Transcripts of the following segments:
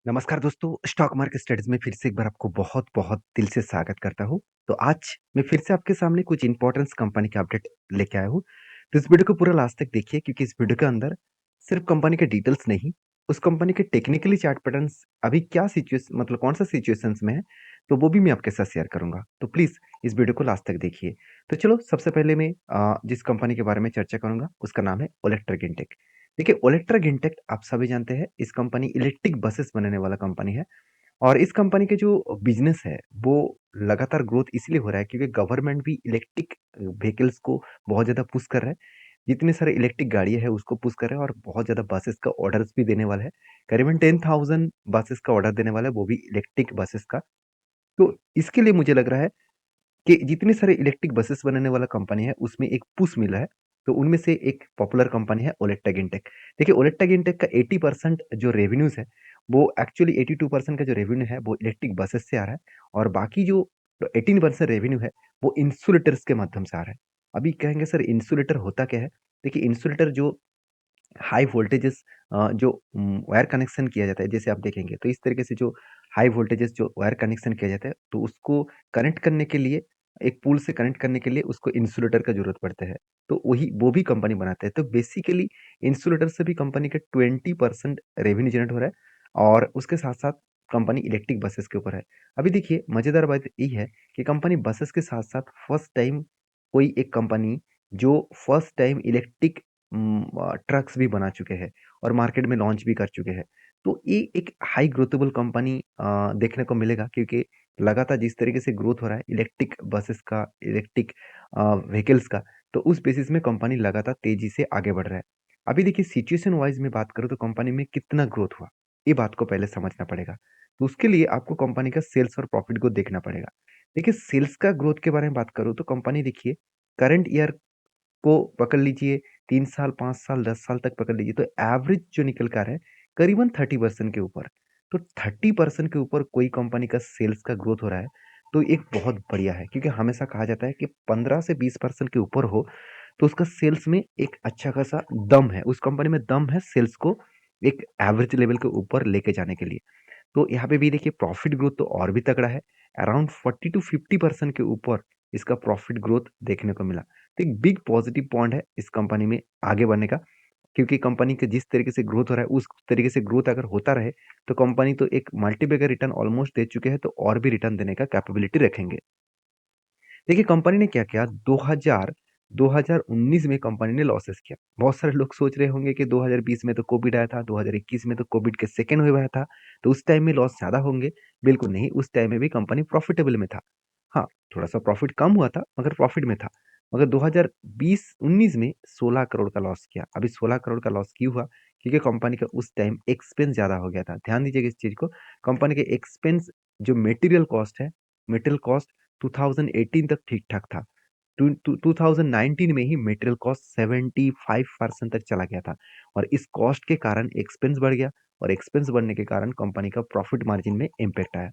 नमस्कार दोस्तों, stock market studies में फिर से एक बार आपको बहुत-बहुत दिल से स्वागत करता हूँ। तो आज मैं फिर से आपके सामने कुछ इम्पोर्टेंस कंपनी के अपडेट लेके आया हूँ। तो इस वीडियो को पूरा लास्ट तक देखिए क्योंकि इस वीडियो के अंदर सिर्फ़ कंपनी के डिटेल्स नहीं, उस कंपनी के टेक्निकली चार्ट पैटर्न्स अभी क्या मतलब कौन-सा सिचुएशंस में है, तो वो भी मैं आपके साथ शेयर करूँगा। तो प्लीज़ इस वीडियो को लास्ट तक देखिए। तो चलो सबसे पहले मैं जिस कंपनी के बारे में चर्चा करूँगा, उसका नाम है ओलेट्रा गिनटेक। देखिए, ओलेट्रा गिनटेक आप सभी जानते हैं, इस कंपनी इलेक्ट्रिक बसेस बनाने वाला कंपनी है और इस कंपनी के जो बिज़नेस है, वो लगातार ग्रोथ इसलिए हो रहा है क्योंकि गवर्नमेंट भी इलेक्ट्रिक व्हीकल्स को बहुत ज़्यादा पुश कर रहा है। जितने सारे इलेक्ट्रिक गाड़ियाँ हैं, उसको पुश कर रहा है और बहुत ज़्यादा बसेस का ऑर्डर्स भी देने वाला है। करीबन 10,000 बसेस का ऑर्डर देने वाला है, वो भी इलेक्ट्रिक बसेस का। तो इसके लिए मुझे लग रहा है कि जितने सारे इलेक्ट्रिक बसेस बनाने वाला कंपनी है, उसमें एक पुश मिला है। तो उनमें से एक पॉपुलर कंपनी है ओलेट्टा गिनटेक। देखिए ओलेट्टा गिनटेक का 80% जो रेवेन्यूज़ है, वो एक्चुअली 82% का जो रेवेन्यू है, वो इलेक्ट्रिक बसेस से आ रहा है और बाकी जो 18% रेवेन्यू है, वो इंसुलेटर्स के माध्यम से आ रहा है। अभी कहेंगे सर इंसुलेटर होता क्या है? देखिए इंसुलेटर जो हाई वोल्टेजेस जो वायर कनेक्शन किया जाता है, जैसे आप देखेंगे तो इस तरीके से जो हाई वोल्टेजेस जो वायर कनेक्शन किया जाता है, तो उसको कनेक्ट करने के लिए एक पूल से कनेक्ट करने के लिए उसको इंसुलेटर का ज़रूरत पड़ता है। तो वही वो भी कंपनी बनाता है। तो बेसिकली इंसुलेटर से भी कंपनी का 20% रेवेन्यू जनरेट हो रहा है और उसके साथ-साथ कंपनी इलेक्ट्रिक बसेस के ऊपर है। अभी देखिए मज़ेदार बात ये है कि कंपनी बसेस के साथ-साथ फर्स्ट टाइम कोई एक कंपनी जो फर्स्ट टाइम इलेक्ट्रिक ट्रक्स भी बना चुके हैं और मार्केट में लॉन्च भी कर चुके हैं। तो ये एक हाई ग्रोथेबल कंपनी देखने को मिलेगा क्योंकि लगातार जिस तरीके से ग्रोथ हो रहा है इलेक्ट्रिक बसेस का, इलेक्ट्रिक व्हीकल्स का, तो उस बेसिस में कंपनी लगातार तेज़ी से आगे बढ़ रहा है। अभी देखिए सिचुएशन वाइज़ मैं बात करूँ तो कंपनी में कितना ग्रोथ हुआ, ये बात को पहले समझना पड़ेगा। तो उसके लिए आपको कंपनी का सेल्स और प्रॉफिट को देखना पड़ेगा। देखिए सेल्स का ग्रोथ के बारे में बात करूँ तो कंपनी देखिए करंट ईयर को पकड़ लीजिए 3 साल, 5 साल, 10 साल तक पकड़ लीजिए तो एवरेज जो निकल कर है करीबन 30% के ऊपर। तो 30% के ऊपर कोई कंपनी का सेल्स का ग्रोथ हो रहा है, तो एक बहुत बढ़िया है क्योंकि हमेशा कहा जाता है कि 15 से 20% के ऊपर हो, तो उसका सेल्स में एक अच्छा खासा दम है, उस कंपनी में दम है सेल्स को एक एवरेज लेवल के ऊपर लेके जाने के लिए। तो यहाँ पे भी देखिए प्रॉफिट ग्रोथ तो और भी तगड़ा है। अराउंड 40 टू 50% के ऊपर इसका प्रॉफिट ग्रोथ देखने को मिला। तो एक बिग पॉजिटिव पॉइंट है इस कंपनी में आगे बढ़ने का, क्योंकि कंपनी के जिस तरीके से ग्रोथ हो रहा है, उस तरीके से ग्रोथ अगर होता रहे, तो कंपनी तो एक मल्टीबैगर रिटर्न ऑलमोस्ट दे चुके हैं, तो और भी रिटर्न देने का कैपेबिलिटी रखेंगे। देखिए कंपनी ने क्या किया 2019 में कंपनी ने लॉसेस किया। बहुत सारे लोग सोच रहे होंगे कि 2020 में तो कोविड आया था, 2021 में तो कोविड के सेकंड वेव आया था, तो उस टाइम में लॉस ज़्यादा होंगे। बिल्कुल नहीं, उस टाइम में भी कंपनी प्रॉफिटेबल में था। हाँ, थोड़ा-सा प्रॉफिट कम हुआ था, मगर प्रॉफिट में था। मगर 2020-19 में 16 करोड़ का लॉस किया। अभी 16 करोड़ का लॉस क्यों हुआ? क्योंकि कंपनी का उस टाइम एक्सपेंस ज़्यादा हो गया था। ध्यान दीजिएगा इस चीज़ को, कंपनी के एक्सपेंस जो मटेरियल कॉस्ट है, मटेरियल कॉस्ट 2018 तक ठीक-ठाक था। टू टू 2019 में ही मटेरियल कॉस्ट 75% तक चला गया था और इस कॉस्ट के कारण एक्सपेंस बढ़ गया और एक्सपेंस बढ़ने के कारण कंपनी का प्रॉफिट मार्जिन में इम्पैक्ट आया।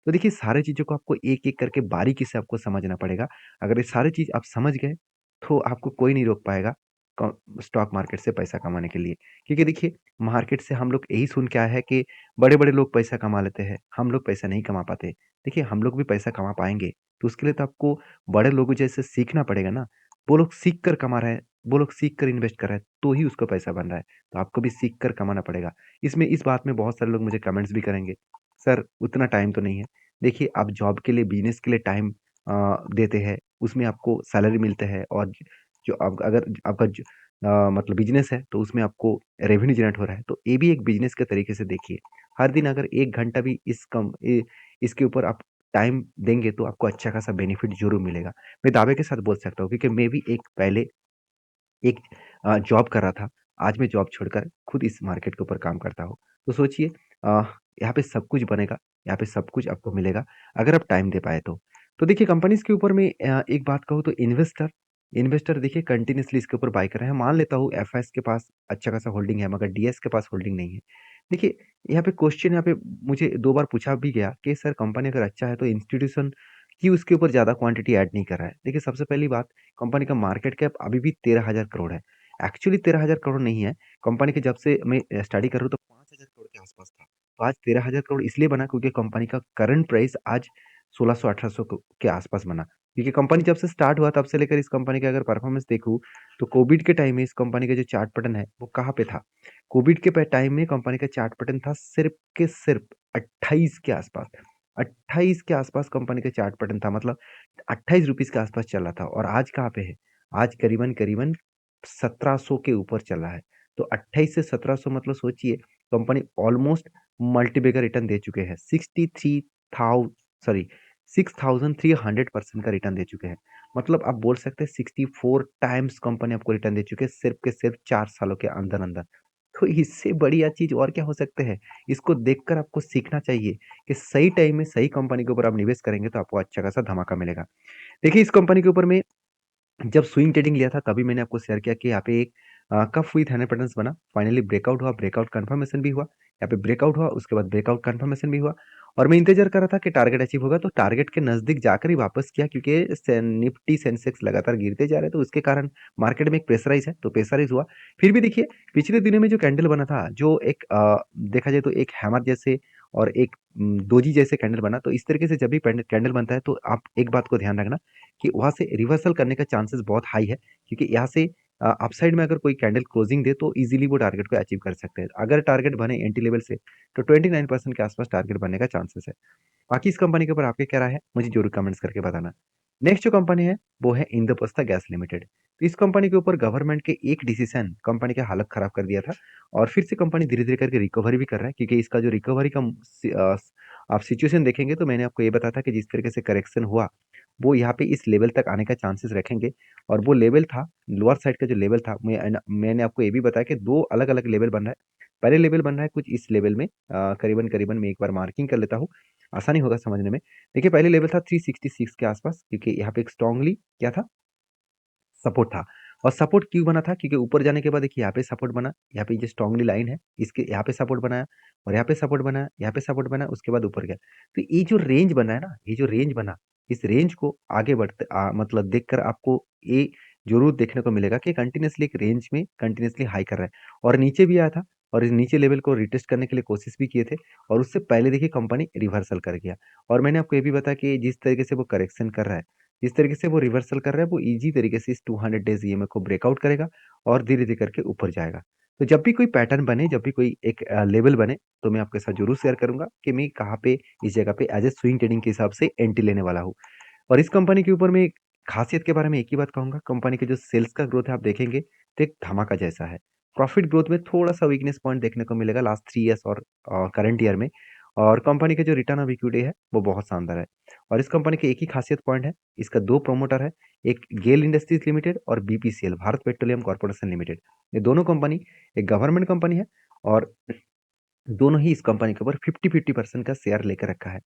तो देखिए सारी चीज़ों को आपको एक-एक करके बारीकी से आपको समझना पड़ेगा। अगर ये सारी चीज़ आप समझ गए, तो आपको कोई नहीं रोक पाएगा क स्टॉक मार्केट से पैसा कमाने के लिए। क्योंकि देखिए मार्केट से हम लोग यही सुन के आए हैं कि बड़े-बड़े लोग पैसा कमा लेते हैं, हम लोग पैसा नहीं कमा पाते। देखिए हम लोग भी पैसा कमा पाएँगे, तो उसके लिए तो आपको बड़े लोगों जैसे सीखना पड़ेगा ना। वो लोग सीख कर कमा रहे हैं, वो लोग सीख कर इन्वेस्ट कर रहे हैं, तो ही उसको पैसा बन रहा है। तो आपको भी सीख कर कमाना पड़ेगा। इस बात में बहुत सारे लोग मुझे कमेंट्स भी करेंगे, "सर उतना टाइम तो नहीं है।" देखिए आप जॉब के लिए, बिज़नेस के लिए टाइम देते हैं, उसमें आपको सैलरी मिलता है और जो आप अगर आपका मतलब बिज़नेस है, तो उसमें आपको रेवेन्यू जनरेट हो रहा है, तो ये भी एक बिज़नेस के तरीके से देखिए। हर दिन अगर 1 घंटा भी इसके ऊपर आप टाइम देंगे तो आपको अच्छा खासा बेनिफिट ज़रूर मिलेगा। मैं दावे के साथ बोल सकता हूँ क्योंकि मैं भी एक पहले एक जॉब कर रहा था। आज मैं जॉब छोड़कर खुद इस मार्केट के ऊपर काम करता हूँ। तो सोचिए यहाँ पे सब कुछ बनेगा, यहाँ पे सब कुछ आपको मिलेगा अगर आप टाइम दे पाए तो। तो देखिए कंपनीज़ के ऊपर मैं एक बात कहूँ तो इन्वेस्टर इन्वेस्टर देखिए कंटिन्यूअसली इसके ऊपर बाय कर रहे हैं। मान लेता हूँ एफएस के पास अच्छा खासा होल्डिंग है मगर डीएस के पास होल्डिंग नहीं है। देखिए यहाँ पे मुझे 2 बार पूछा भी गया कि सर कंपनी अगर अच्छा है तो इंस्टीट्यूशन क्यों उसके ऊपर ज़्यादा क्वांटिटी ऐड नहीं कर रहा है? देखिए सबसे पहली बात कंपनी का मार्केट कैप अभी भी 13,000 करोड़ है। एक्चुअली 13,000 करोड़ नहीं है, कंपनी के जब से मैं स्टडी कर रहा हूँ तो 5,000 करोड़ के आस-पास था। तो आज 13,000 करोड़ इसलिए बना क्योंकि कंपनी का करंट प्राइस आज 1600-1800 के आसपास बना। क्योंकि कंपनी जब से स्टार्ट हुआ तब से लेकर इस कंपनी का अगर परफॉर्मेंस देखूँ तो कोविड के टाइम में इस कंपनी का जो चार्ट पैटर्न है वो कहाँ पे था? कोविड के टाइम में कंपनी का चार्ट पैटर्न था सिर्फ के सिर्फ 28 के आसपास। 28 के आसपास कंपनी का चार्ट पैटर्न था, मतलब 28 रुपीस के आसपास चल रहा था। और आज कहाँ पे है? आज करीबन करीबन 1700 के ऊपर चला है। तो 28 से 1700 मतलब सोचिए कंपनी ऑलमोस्ट मल्टीबैगर रिटर्न दे चुके हैं। 6300% का रिटर्न दे चुके हैं। मतलब आप बोल सकते हैं 64 टाइम्स कंपनी आपको रिटर्न दे चुके हैं सिर्फ के सिर्फ 4 सालों के अंदर अंदर। तो इससे बढ़िया चीज और क्या हो सकते हैं? इसको देखकर आपको सीखना चाहिए कि सही टाइम में सही कंपनी के ऊपर आप निवेश करेंगे तो आपको अच्छा खासा धमाका मिलेगा। देखिए इस कंपनी के ऊपर में जब स्विंग ट्रेडिंग लिया था तभी मैंने आपको शेयर किया कि यहाँ पे एक कप विथ हंड्रेड पैटर्न्स बना, फाइनली ब्रेकआउट हुआ, ब्रेकआउट कंफर्मेशन भी हुआ, यहाँ पे ब्रेकआउट हुआ, उसके बाद ब्रेकआउट कंफर्मेशन भी हुआ। और मैं इंतजार कर रहा था कि टारगेट अचीव होगा, तो टारगेट के नजदीक जाकर ही वापस किया क्योंकि निफ्टी सेंसेक्स लगातार गिरते जा रहे थे, तो उसके कारण मार्केट में एक प्रेशराइज है, तो प्रेशराइज हुआ। फिर भी देखिए पिछले दिनों में जो कैंडल बना था, जो एक देखा जाए तो एक हैमर जैसे और एक दोजी जैसे कैंडल बना, तो इस तरीके से जब भी कैंडल बनता है तो आप एक बात को ध्यान रखना कि वहाँ से रिवर्सल करने का चांसेस बहुत हाई है, क्योंकि यहाँ से अपसाइड में अगर कोई कैंडल क्लोजिंग दे तो इजीली वो टारगेट को अचीव कर सकते हैं। अगर टारगेट बने एंटी लेवल से तो 29% के आसपास टारगेट बनने का चांसेस है। बाकी इस कंपनी के ऊपर आपके क्या राय है मुझे जरूर कमेंट्स करके बताना। नेक्स्ट जो कंपनी है वो है इंद्रप्रस्थ गैस लिमिटेड। तो इस कंपनी के ऊपर गवर्नमेंट के एक डिसीजन कंपनी की हालत खराब कर दिया था, और फिर से कंपनी धीरे धीरे करके रिकवरी भी कर रहा है, क्योंकि इसका जो रिकवरी का आप सिचुएशन देखेंगे तो मैंने आपको ये बताया था कि जिस तरीके से करेक्शन हुआ वो यहाँ पे इस लेवल तक आने का चांसेस रखेंगे। और वो लेवल था लोअर साइड का जो लेवल था, मैंने आपको ये भी बताया कि दो अलग अलग लेवल बन रहा है। पहले लेवल बन रहा है कुछ इस लेवल में, करीबन करीबन मैं एक बार मार्किंग कर लेता हूँ, आसानी होगा समझने में। देखिए पहले लेवल था 366 के आसपास, क्योंकि यहाँ पे एक स्ट्रांगली क्या था, सपोर्ट था। और सपोर्ट क्यों बना था? क्योंकि ऊपर जाने के बाद देखिए यहाँ पे सपोर्ट बना, यहाँ पे ये स्ट्रांगली लाइन है, इसके यहाँ पे सपोर्ट बनाया, और यहाँ पे सपोर्ट बनाया, यहाँ पे सपोर्ट बना, उसके बाद ऊपर गया। तो ये जो रेंज बना है ना, ये जो रेंज बना, इस रेंज को आगे बढ़ते मतलब देखकर आपको ये जरूर देखने को मिलेगा कि कंटिन्यूसली एक रेंज में कंटिन्यूसली हाई कर रहा है। और नीचे भी आया था, और इस नीचे लेवल को रिटेस्ट करने के लिए कोशिश भी किए थे, और उससे पहले देखिए कंपनी रिवर्सल कर गया। और मैंने आपको ये भी बताया कि जिस तरीके से वो करेक्शन कर रहा है, जिस तरीके से वो रिवर्सल कर रहा है, वो इजी तरीके से इस 200 डेज ईएमए को ब्रेकआउट करेगा और धीरे धीरे करके ऊपर जाएगा। तो जब भी कोई पैटर्न बने, जब भी कोई एक लेवल बने, तो मैं आपके साथ जरूर शेयर करूंगा कि मैं कहाँ पे इस जगह पे एज ए स्विंग ट्रेडिंग के हिसाब से एंट्री लेने वाला हूँ। और इस कंपनी के ऊपर मैं खासियत के बारे में एक ही बात कहूंगा, कंपनी के जो सेल्स का ग्रोथ है आप देखेंगे तो एक धमाका जैसा है। प्रॉफिट ग्रोथ में थोड़ा सा वीकनेस पॉइंट देखने को मिलेगा लास्ट 3 ईयर्स और करंट ईयर में। और कंपनी का जो रिटर्न ऑफ इक्विटी है वो बहुत शानदार है। और इस कंपनी की एक ही खासियत पॉइंट है, इसका दो प्रोमोटर है, एक गेल इंडस्ट्रीज लिमिटेड और BPCL Bharat petroleum corporation limited. ये दोनों कंपनी एक गवर्नमेंट कंपनी है, और दोनों ही इस कंपनी के ऊपर 50-50% का शेयर लेकर रखा है।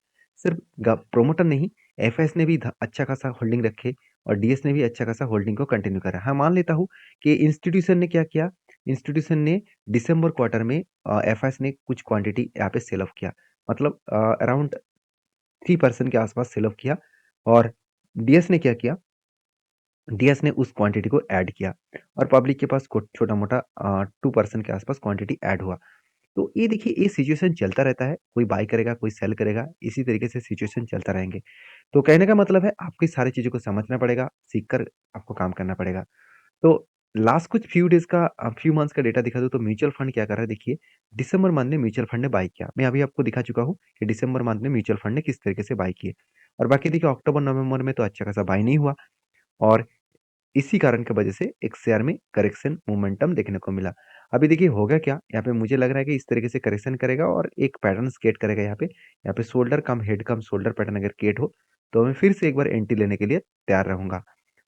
सिर्फ प्रोमोटर नहीं, एफएस ने भी अच्छा खासा होल्डिंग रखे, और डीएस ने भी अच्छा खासा होल्डिंग को कंटिन्यू करा। हाँ मान लेता हूँ कि इंस्टीट्यूशन ने क्या किया, इंस्टीट्यूशन ने दिसंबर क्वार्टर में एफएस ने कुछ क्वांटिटी यहाँ पे सेल ऑफ किया, मतलब अराउंड 3% के आसपास सेल ऑफ किया। और डीएस ने क्या किया, डीएस ने उस क्वांटिटी को ऐड किया, और पब्लिक के पास छोटा मोटा 2% के आसपास क्वांटिटी ऐड हुआ। तो ये देखिए ये सिचुएशन चलता रहता है, कोई बाय करेगा कोई सेल करेगा, इसी तरीके से सिचुएशन चलता रहेंगे। तो कहने का मतलब है आपको इस सारी चीज़ों को समझना पड़ेगा, सीख कर आपको काम करना पड़ेगा। तो लास्ट कुछ फ्यू डेज़ का फ्यू मंथ्स का डेटा दिखा दूँ तो म्यूचुअल फंड क्या कर रहा है देखिए, दिसंबर मंथ में म्यूचुअल फंड ने बाय किया। मैं अभी आपको दिखा चुका हूँ कि दिसंबर मंथ में म्यूचुअल फंड ने किस तरीके से बाय किए। और बाकी देखिए अक्टूबर नवंबर में तो अच्छा खासा बाय नहीं हुआ, और इसी कारण की वजह से एक शेयर में करेक्शन मोमेंटम देखने को मिला। अभी देखिए होगा क्या, यहाँ पे मुझे लग रहा है कि इस तरीके से करेक्शन करेगा और एक पैटर्न क्रिएट करेगा यहाँ पे शोल्डर कम हेड कम शोल्डर पैटर्न अगर क्रिएट हो तो मैं फिर से एक बार एंट्री लेने के लिए तैयार रहूंगा।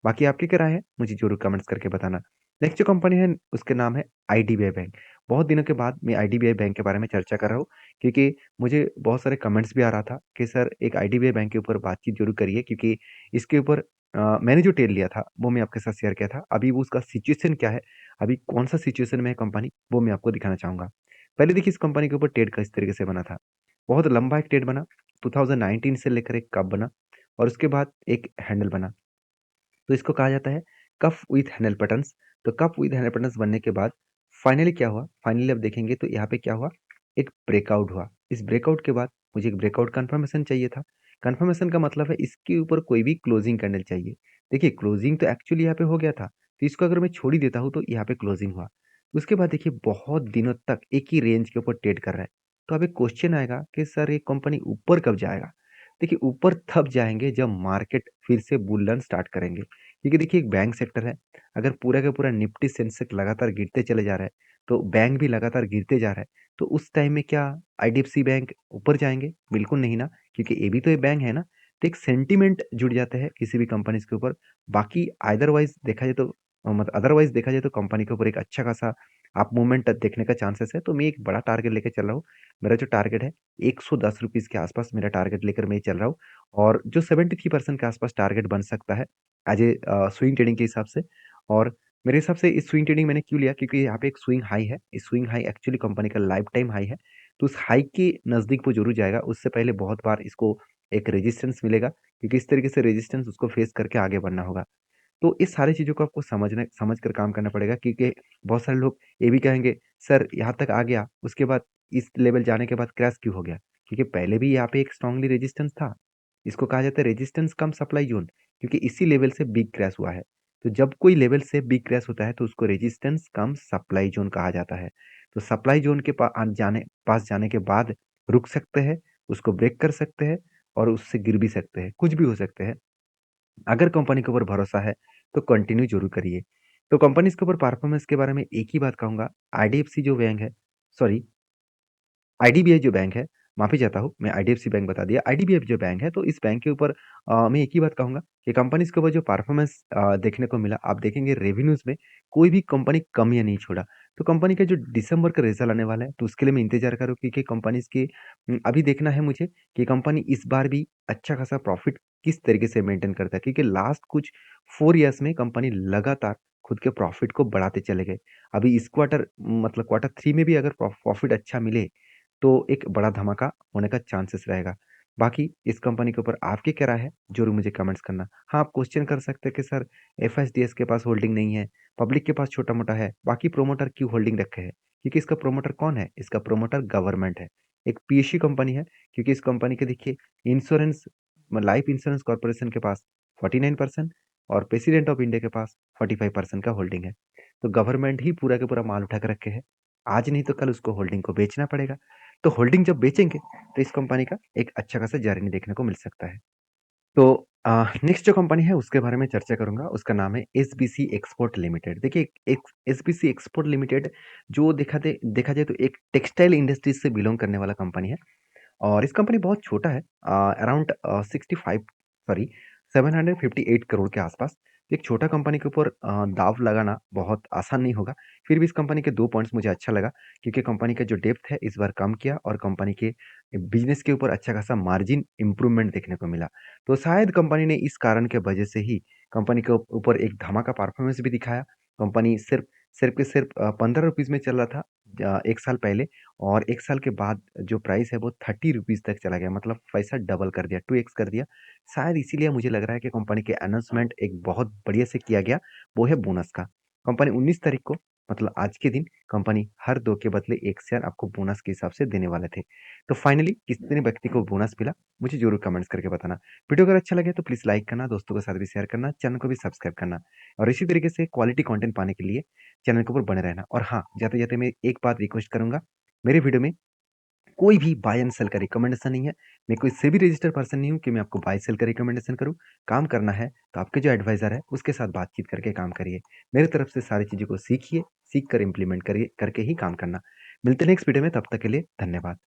बाकी आपकी क्या राय है मुझे जरूर कमेंट्स करके बताना। नेक्स्ट जो कंपनी है उसके नाम है आईडीबीआई बैंक। बहुत दिनों के बाद मैं आईडीबीआई बैंक के बारे में चर्चा कर रहा हूँ, क्योंकि मुझे बहुत सारे कमेंट्स भी आ रहा था कि सर एक आईडीबीआई बैंक के ऊपर बातचीत जरूर करिए, क्योंकि इसके ऊपर मैंने जो ट्रेड लिया था वो मैं आपके साथ शेयर किया था। अभी वो उसका सिचुएशन क्या है, अभी कौन सा सिचुएशन में है कंपनी, वो मैं आपको दिखाना चाहूंगा। पहले देखिए इस कंपनी के ऊपर ट्रेड का इस तरीके से बना था, बहुत लंबा एक ट्रेड बना, 2019 से लेकर एक कप बना, और उसके बाद एक हैंडल बना। तो इसको कहा जाता है कफ विथ हैंडल पैटर्न्स। तो कफ विथ हैंडल पैटर्न्स बनने के बाद फाइनली क्या हुआ, फाइनली अब देखेंगे तो यहाँ पे क्या हुआ, एक ब्रेकआउट हुआ। इस ब्रेकआउट के बाद मुझे एक ब्रेकआउट कन्फर्मेशन चाहिए था। कन्फर्मेशन का मतलब है इसके ऊपर कोई भी क्लोजिंग कैंडल चाहिए। देखिए क्लोजिंग तो एक्चुअली यहाँ पे हो गया था, तो इसको अगर मैं छोड़ ही देता हूँ तो यहाँ पे क्लोजिंग हुआ। उसके बाद देखिए बहुत दिनों तक एक ही रेंज के ऊपर ट्रेड कर रहा है। तो अब एक क्वेश्चन आएगा कि सर ये कंपनी ऊपर कब जाएगा? देखिए ऊपर तब जाएँगे जब मार्केट फिर से बुल रन स्टार्ट करेंगे। क्योंकि देखिए एक बैंक सेक्टर है, अगर पूरा का पूरा निफ्टी सेंसेक्स लगातार गिरते चले जा रहा है, तो बैंक भी लगातार गिरते जा रहा है। तो उस टाइम में क्या आईडीएफसी बैंक ऊपर जाएँगे? बिल्कुल नहीं ना, क्योंकि ये भी तो एक बैंक है ना। तो एक सेंटिमेंट जुड़ जाता है किसी भी कंपनीज़ के ऊपर। बाकी अदरवाइज़ देखा जाए तो मतलब अदरवाइज़ देखा जाए तो कंपनी के ऊपर एक अच्छा खासा अप मूवमेंट देखने का चांसेस है। तो मैं एक बड़ा टारगेट लेके चल रहा हूँ। मेरा जो टारगेट है ₹110 के आसपास मेरा टारगेट लेकर मैं चल रहा हूँ और जो 73% के आसपास टारगेट बन सकता है एज़ ए स्विंग ट्रेडिंग के हिसाब से। और मेरे हिसाब से इस स्विंग ट्रेडिंग मैंने क्यों लिया, क्योंकि यहाँ पे एक स्विंग हाई है। इस स्विंग हाई एक्चुअली कंपनी का लाइफ टाइम हाई है। तो उस हाई के नज़दीक वो ज़रूर जाएगा। उससे पहले बहुत बार इसको एक रेजिस्टेंस मिलेगा, क्योंकि इस तरीके से रेजिस्टेंस उसको फेस करके आगे बढ़ना होगा। तो इस सारी चीज़ों को आपको समझ कर काम करना पड़ेगा, क्योंकि बहुत सारे लोग ये भी कहेंगे, "सर यहाँ तक आ गया, उसके बाद इस लेवल जाने के बाद क्रैश क्यों हो गया?" क्योंकि पहले भी यहाँ पे एक स्ट्रांगली रेजिस्टेंस था। इसको कहा जाता है रेजिस्टेंस कम सप्लाई ज़ोन, क्योंकि इसी लेवल से बिग क्रैश हुआ है। तो जब कोई लेवल से बिग क्रैश होता है तो उसको रेजिस्टेंस कम सप्लाई ज़ोन कहा जाता है। तो सप्लाई ज़ोन के पास जाने के बाद रुक सकते हैं, उसको ब्रेक कर सकते हैं और उससे गिर भी सकते हैं, कुछ भी हो सकते हैं। अगर कंपनी के ऊपर भरोसा है, तो कंटिन्यू ज़रूर करिए। तो कंपनीज़ के ऊपर परफ़ॉर्मेंस के बारे में एक ही बात कहूँगा, आईडीएफसी जो बैंक है सॉरी आईडीबीआई जो बैंक है, माफ़ी चाहता हूँ, मैं आईडीएफसी बैंक बता दिया। आईडीबीआई जो बैंक है, तो इस बैंक के ऊपर मैं एक ही बात कहूँगा कि कंपनीज़ के ऊपर जो परफ़ॉर्मेंस देखने को मिला, आप देखेंगे रेवेन्यूज़ में कोई भी कंपनी कमियाँ नहीं छोड़ा। तो कंपनी का जो दिसंबर का रिज़ल्ट आने वाला है, तो उसके लिए मैं इंतज़ार कर रहा हूँ, क्योंकि कंपनीज़ की अभी देखना है मुझे कि कंपनी इस बार भी अच्छा खासा प्रॉफ़िट किस तरीके से मेंटेन करता है। क्योंकि लास्ट कुछ 4 इयर्स में कंपनी लगातार खुद के प्रॉफ़िट को बढ़ाते चले गए। अभी इस क्वार्टर मतलब क्वार्टर 3 में भी अगर प्रॉफ़िट अच्छा मिले, तो एक बड़ा धमाका होने का चांसेस रहेगा। बाकी इस कंपनी के ऊपर आपकी क्या राय है? ज़रूर मुझे कमेंट्स करना। हाँ, आप क्वेश्चन कर सकते हैं कि सर एफएसडीएस के पास होल्डिंग नहीं है, पब्लिक के पास छोटा-मोटा है, बाकी प्रोमोटर क्यों होल्डिंग रखे हैं? क्योंकि इसका प्रोमोटर कौन है? इसका प्रोमोटर गवर्नमेंट है। एक पीएसयू कंपनी है, क्योंकि इस कंपनी के देखिए इंश्योरेंस लाइफ इंश्योरेंस कॉर्पोरेशन के पास 49% और प्रेसिडेंट ऑफ इंडिया के पास 45% का होल्डिंग है। तो गवर्नमेंट ही पूरा का पूरा माल उठा के रखे है। आज नहीं तो कल उसको होल्डिंग को बेचना पड़ेगा। तो होल्डिंग जब बेचेंगे, तो इस कंपनी का एक अच्छा खासा जर्नी देखने को मिल सकता है। तो नेक्स्ट जो कंपनी है उसके बारे में चर्चा करूँगा, उसका नाम है एसबीसी एक्सपोर्ट लिमिटेड। देखिए एक एसबीसी एक्सपोर्ट लिमिटेड जो देखा जाए तो एक टेक्सटाइल इंडस्ट्रीज़ से बिलॉन्ग करने वाला कंपनी है। और इस कंपनी बहुत छोटा है अराउंड 65 सॉरी 758 करोड़ के आसपास। एक छोटा कंपनी के ऊपर दाँव लगाना बहुत आसान नहीं होगा। फिर भी इस कंपनी के 2 पॉइंट्स मुझे अच्छा लगा, क्योंकि कंपनी का जो डेप्थ है इस बार कम किया और कंपनी के बिज़नेस के ऊपर अच्छा खासा मार्जिन इम्प्रूवमेंट देखने को मिला। तो शायद कंपनी ने इस कारण के वजह से ही कंपनी के ऊपर एक धमाका परफ़ॉर्मेंस भी दिखाया। कंपनी सिर्फ़ के सिर्फ़ ₹15 में चल रहा था 1 साल पहले और 1 साल के बाद जो प्राइस है वो ₹30 तक चला गया, मतलब पैसा डबल कर दिया, 2x कर दिया। शायद इसीलिए मुझे लग रहा है कि कंपनी के अनाउंसमेंट एक बहुत बढ़िया से किया गया, वो है बोनस का। कंपनी 19 तारीख को मतलब आज के दिन कंपनी हर 2 के बदले 1 शेयर आपको बोनस के हिसाब से देने वाले थे। तो फाइनली कितने व्यक्ति को बोनस मिला, मुझे ज़रूर कमेंट्स करके बताना। वीडियो अगर अच्छा लगे तो प्लीज़ लाइक करना, दोस्तों के साथ भी शेयर करना, चैनल को भी सब्सक्राइब करना और इसी तरीके से क्वालिटी कंटेंट पाने के लिए चैनल के ऊपर बने रहना। और हाँ, जाते-जाते मैं एक बात रिक्वेस्ट करूँगा, मेरे वीडियो में कोई भी बाय एंड सेल का रिकमेंडेशन नहीं है। मैं कोई सेबी रजिस्टर्ड पर्सन नहीं हूँ कि मैं आपको बाय सेल का रिकमेंडेशन करूँ। काम करना है तो आपके जो एडवाइज़र है उसके साथ बातचीत करके काम करिए। मेरी तरफ से सारी चीज़ों को सीखिए, सीख कर इम्प्लीमेंट करिए करके ही काम करना। मिलते हैं नेक्स्ट वीडियो में, तब तक के लिए धन्यवाद।